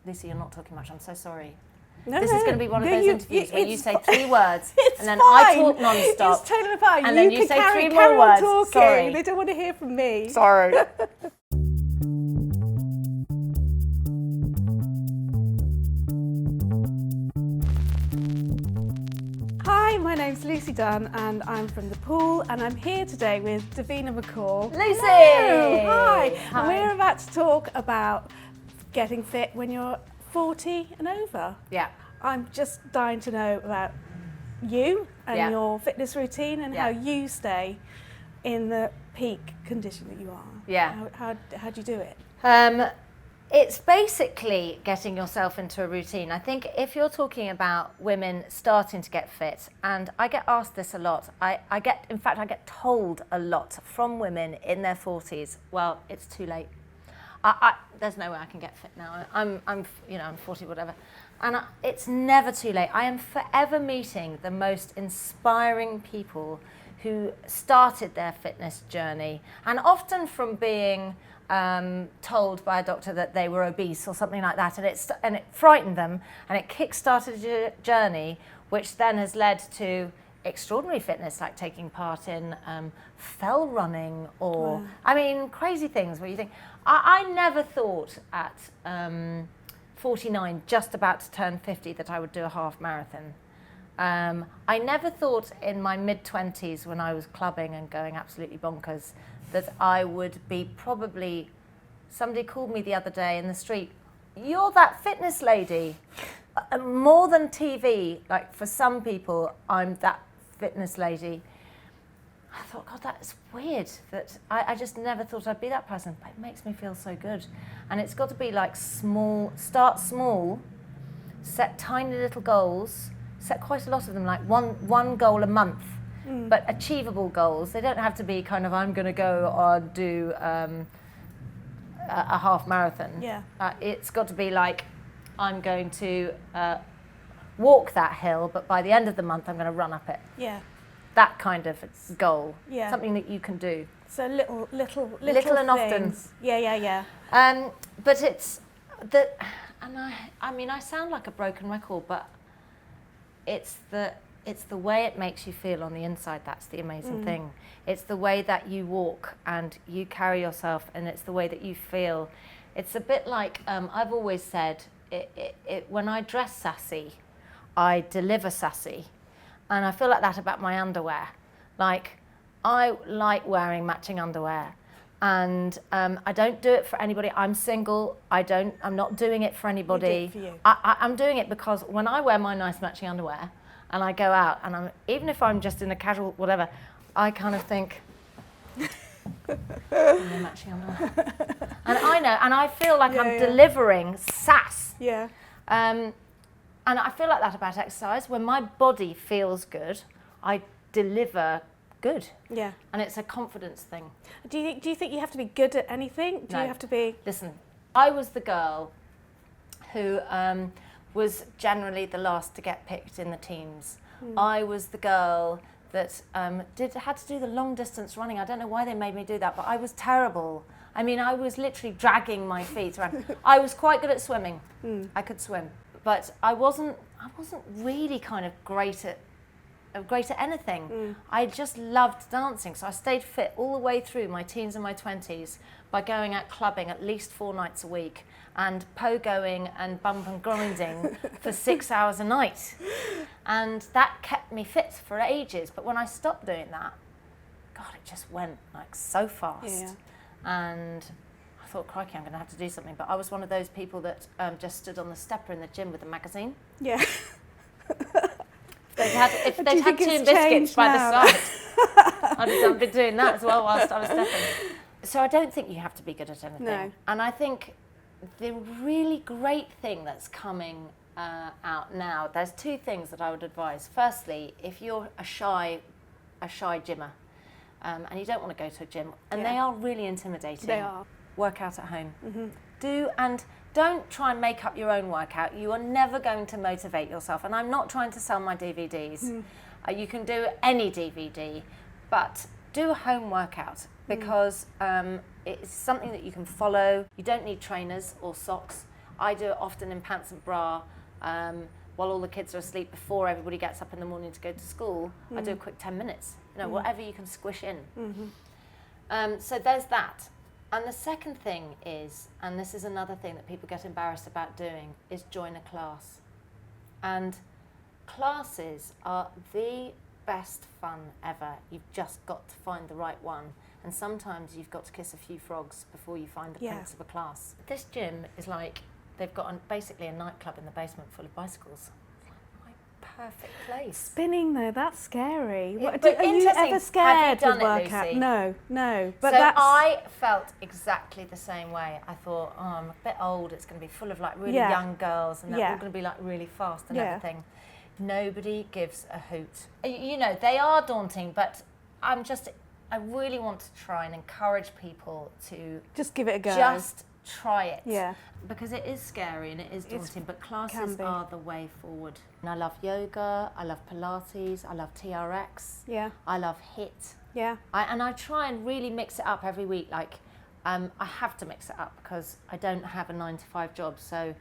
Lucy, you're not talking much. I'm so sorry. No, This is going to be one of no, those you- interviews where you it's say fi- 3 words and then fine. I talk non-stop. It's totally fine. And then you can say carry 3 more on words. talking. Sorry. They don't want to hear from me. Sorry. Hi, my name's Lucy Dunn and I'm from the pool and I'm here today with Davina McCall. Lucy! Hello. Hi. Hi. And we're about to talk about getting fit when you're 40 and over. Yeah. I'm just dying to know about you and Yeah. your fitness routine and Yeah. how you stay in the peak condition that you are. Yeah. How do you do it? It's basically getting yourself into a routine. I think if you're talking about women starting to get fit, and I get asked this a lot, I get told a lot from women in their 40s, well, it's too late. There's no way I can get fit now. I'm 40, whatever. And it's never too late. I am forever meeting the most inspiring people who started their fitness journey, and often from being told by a doctor that they were obese or something like that, and it frightened them, and it kick-started a journey, which then has led to extraordinary fitness, like taking part in fell running or, crazy things where you think, I never thought at 49, just about to turn 50, that I would do a half marathon. I never thought in my mid-20s when I was clubbing and going absolutely bonkers that I would be probably, somebody called me the other day in the street, you're that fitness lady. More than TV, like for some people, I'm that fitness lady. I thought, God, that's weird. That I just never thought I'd be that person, but it makes me feel so good. And it's got to be like start small, set tiny little goals, set quite a lot of them, like one goal a month, but achievable goals. They don't have to be kind of, I'm going to go or do a half marathon. Yeah. It's got to be like, I'm going to walk that hill, but by the end of the month, I'm going to run up it. Yeah. That kind of goal. Yeah. Something that you can do. So little and often. things. Yeah. But it's that, and I sound like a broken record, but it's the way it makes you feel on the inside that's the amazing thing. It's the way that you walk and you carry yourself, and it's the way that you feel. It's a bit like, I've always said, when I dress sassy, I deliver sassy. And I feel like that about my underwear. Like, I like wearing matching underwear. And I don't do it for anybody. I'm single. I'm not doing it for anybody. You do it for you. I'm doing it because when I wear my nice matching underwear and I go out, and even if I'm just in a casual whatever, I kind of think, I'm matching underwear. And I know, and I feel like I'm delivering sass. Yeah. And I feel like that about exercise. When my body feels good, I deliver good. Yeah. And it's a confidence thing. Do you think you have to be good at anything? Do No. you have to be? Listen, I was the girl who was generally the last to get picked in the teams. I was the girl that had to do the long distance running. I don't know why they made me do that, but I was terrible. I mean, I was literally dragging my feet around. I was quite good at swimming. I could swim, but I wasn't really kind of great at anything. I just loved dancing, so I stayed fit all the way through my teens and my 20s by going out clubbing at least 4 nights a week and pogoing and bump and grinding for 6 hours a night. And that kept me fit for ages. But when I stopped doing that, God, it just went like so fast. Yeah. And I thought, crikey, I'm going to have to do something. But I was one of those people that just stood on the stepper in the gym with a magazine. Yeah. If they'd Do you had think two it's biscuits changed by now? the side, I'd have been doing that as well whilst I was stepping. So I don't think you have to be good at anything. No. And I think the really great thing that's coming out now, there's 2 things that I would advise. Firstly, if you're a shy gymmer and you don't want to go to a gym, and they are really intimidating. They are. Work out at home. Don't try and make up your own workout. You are never going to motivate yourself. And I'm not trying to sell my DVDs. You can do any DVD, but do a home workout because it's something that you can follow. You don't need trainers or socks. I do it often in pants and bra, while all the kids are asleep before everybody gets up in the morning to go to school. I do a quick 10 minutes, whatever you can squish in. So there's that. And the second thing is, and this is another thing that people get embarrassed about doing, is join a class. And classes are the best fun ever. You've just got to find the right one. And sometimes you've got to kiss a few frogs before you find the prince of a class. This gym is like, they've got basically a nightclub in the basement full of bicycles. It's like my perfect place. Spinning though, that's scary. Yeah, Are you ever scared Have you done to work it, out? Lucy? No. But so that's... I felt exactly the same way. I thought, I'm a bit old, it's going to be full of like really young girls and they're all going to be like really fast and everything. Nobody gives a hoot. You know, they are daunting, but I really want to try and encourage people to just give it a go. Just try it. Yeah. Because it is scary and it is daunting, but classes are the way forward. And I love yoga, I love Pilates, I love TRX, I love HIIT. Yeah. And I try and really mix it up every week. Like, I have to mix it up because I don't have a 9-to-5 job, so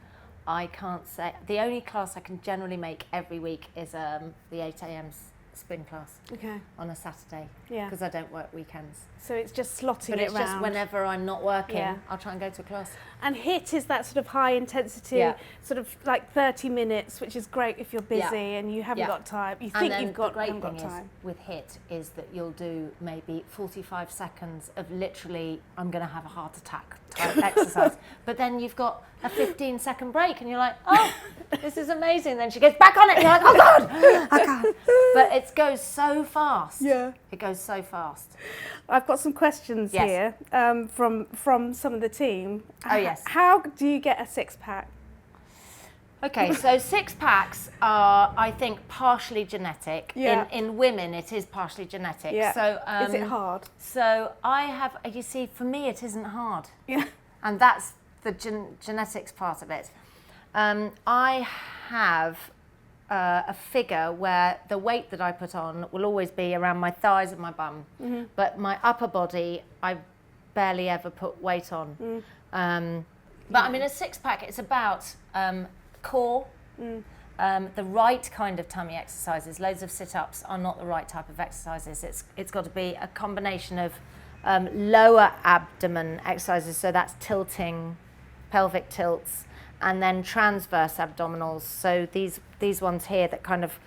I can't say. The only class I can generally make every week is the 8 a.m. spin class on a Saturday because I don't work weekends. So it's just slotting but it it's just whenever I'm not working, I'll try and go to a class. And HIIT is that sort of high intensity, sort of like 30 minutes, which is great if you're busy and you haven't got time. You think you've got time. The great thing with HIIT is that you'll do maybe 45 seconds of literally, I'm going to have a heart attack type exercise. But then you've got a 15-second break and you're like, oh, this is amazing. Then she gets back on it and you're like, oh God, I can't. But it goes so fast. Yeah. It goes so fast. I've got some questions here from some of the team. Oh, yes. How do you get a six-pack? Okay, so six-packs are, I think, partially genetic. Yeah. In women, it is partially genetic. Yeah. So, is it hard? So I have, you see, for me, it isn't hard. Yeah. And that's the genetics part of it. I have a figure where the weight that I put on will always be around my thighs and my bum, but my upper body, I barely ever put weight on. But I mean, a six-pack, it's about core, the right kind of tummy exercises. Loads of sit-ups are not the right type of exercises. It's got to be a combination of lower abdomen exercises, so that's tilting, pelvic tilts, and then transverse abdominals. So these ones here that kind of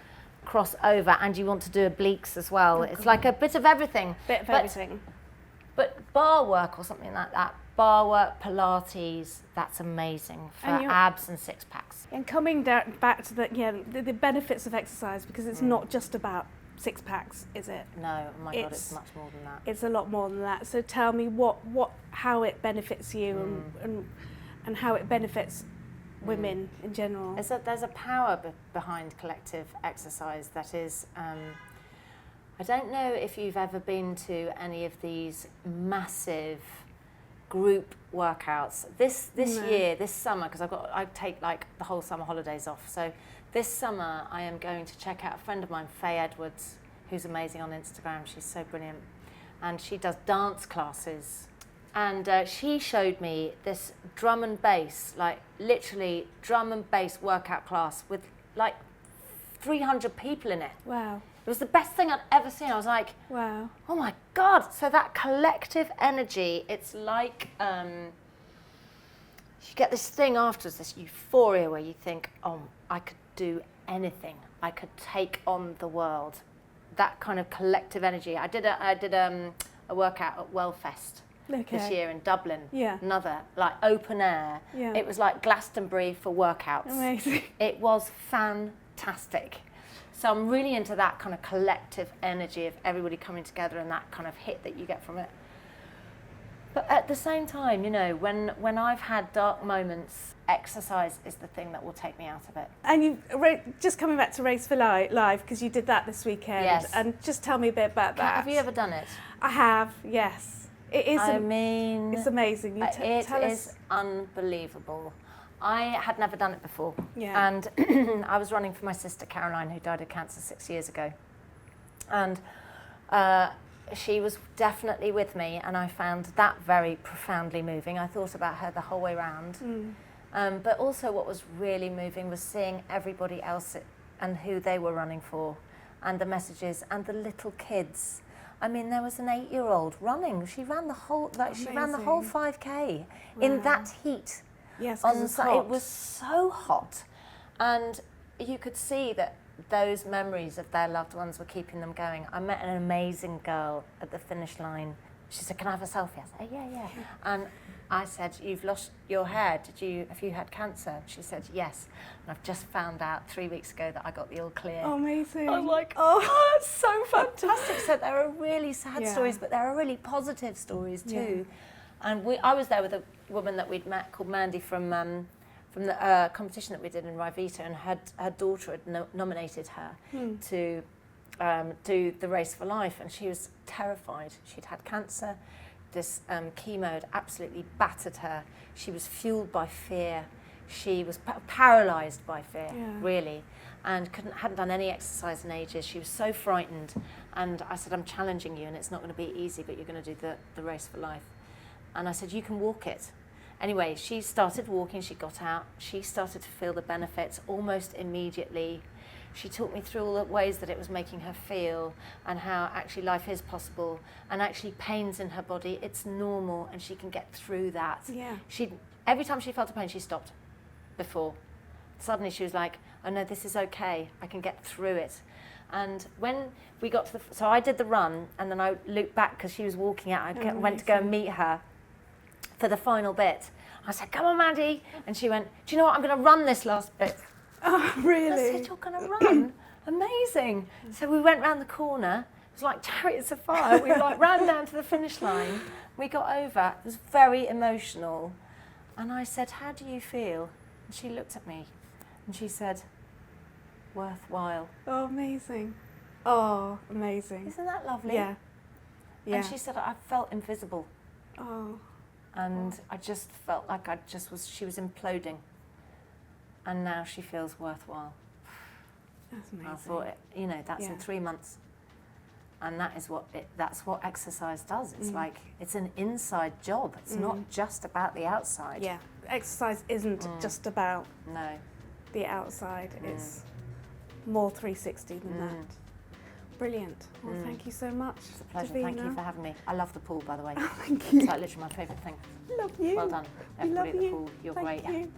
cross over, and you want to do obliques as well. It's like a bit of everything. Everything. But bar work or something like that, bar work, Pilates, that's amazing for abs and six-packs. And coming back to the benefits of exercise, because it's not just about six-packs, is it? No, oh my God, it's much more than that. It's a lot more than that. So tell me how it benefits you and how it benefits women in general. There's a power behind collective exercise that is, I don't know if you've ever been to any of these massive group workouts. This year, this summer, because I take like the whole summer holidays off. So this summer I am going to check out a friend of mine, Faye Edwards, who's amazing on Instagram. She's so brilliant. And she does dance classes. And she showed me this drum and bass, like literally drum and bass workout class with like 300 people in it. Wow. It was the best thing I'd ever seen. I was like, wow. Oh my God. So that collective energy, it's like, you get this thing afterwards, this euphoria where you think, oh, I could do anything. I could take on the world. That kind of collective energy. I did a workout at Wellfest. This year in Dublin. Yeah. Another like open air. Yeah. It was like Glastonbury for workouts. Amazing. It was fantastic. So I'm really into that kind of collective energy of everybody coming together and that kind of hit that you get from it. But at the same time, you know, when I've had dark moments, exercise is the thing that will take me out of it. And you just coming back to Race for Life, because you did that this weekend. Yes. And just tell me a bit about that. Have you ever done it? I have, yes. It is. I mean, it's amazing. It is unbelievable. I had never done it before. Yeah. And I was running for my sister Caroline, who died of cancer 6 years ago. And she was definitely with me, and I found that very profoundly moving. I thought about her the whole way round. But also what was really moving was seeing everybody else and who they were running for, and the messages, and the little kids. I mean, there was an 8-year-old running. She ran the whole 5K in that heat. Yes, it was so hot, and you could see that those memories of their loved ones were keeping them going. I met an amazing girl at the finish line. She said, "Can I have a selfie?" I said, "Yeah." And I said, "You've lost your hair. Have you had cancer?" She said, "Yes." And I've just found out 3 weeks ago that I got the all clear. Oh, amazing. I was like, oh, it's so fantastic. So there are really sad stories, but there are really positive stories too. Yeah. And I was there with a woman that we'd met called Mandy from the competition that we did in Ryvita, and her daughter had nominated her to do the Race for Life, and she was terrified. She'd had cancer. This chemo had absolutely battered her. She was fueled by fear. She was paralysed by fear, really, and hadn't done any exercise in ages. She was so frightened, and I said, "I'm challenging you, and it's not going to be easy, but you're going to do the Race for Life." And I said, "You can walk it." Anyway, she started walking, she got out, she started to feel the benefits almost immediately. She talked me through all the ways that it was making her feel, and how actually life is possible, and actually pains in her body, it's normal, and she can get through that. Yeah. Every time she felt a pain, she stopped before. Suddenly she was like, "Oh no, this is okay, I can get through it." And when we got to so I did the run, and then I looped back because she was walking out. I went to go and meet her for the final bit. I said, "Come on, Mandy." And she went, "Do you know what? I'm going to run this last bit." Oh, really? I said, "You're going to run? Amazing." So we went round the corner. It was like chariots of fire. We ran down to the finish line. We got over. It was very emotional. And I said, "How do you feel?" And she looked at me and she said, "Worthwhile." Oh, amazing. Oh, amazing. Isn't that lovely? Yeah. And she said, "I felt invisible." Oh. And I just felt like she was imploding. And now she feels worthwhile. That's amazing. I thought, that's in 3 months. And that's what exercise does. It's like, it's an inside job. It's not just about the outside. Yeah, exercise isn't just about the outside. It's more 360 than that. Brilliant. Well, thank you so much. It's a pleasure. Davina. Thank you for having me. I love the pool, by the way. Oh, thank you. It's like literally my favourite thing. Love you. Well done. We love Everybody at the you. pool. You're Thank great. you.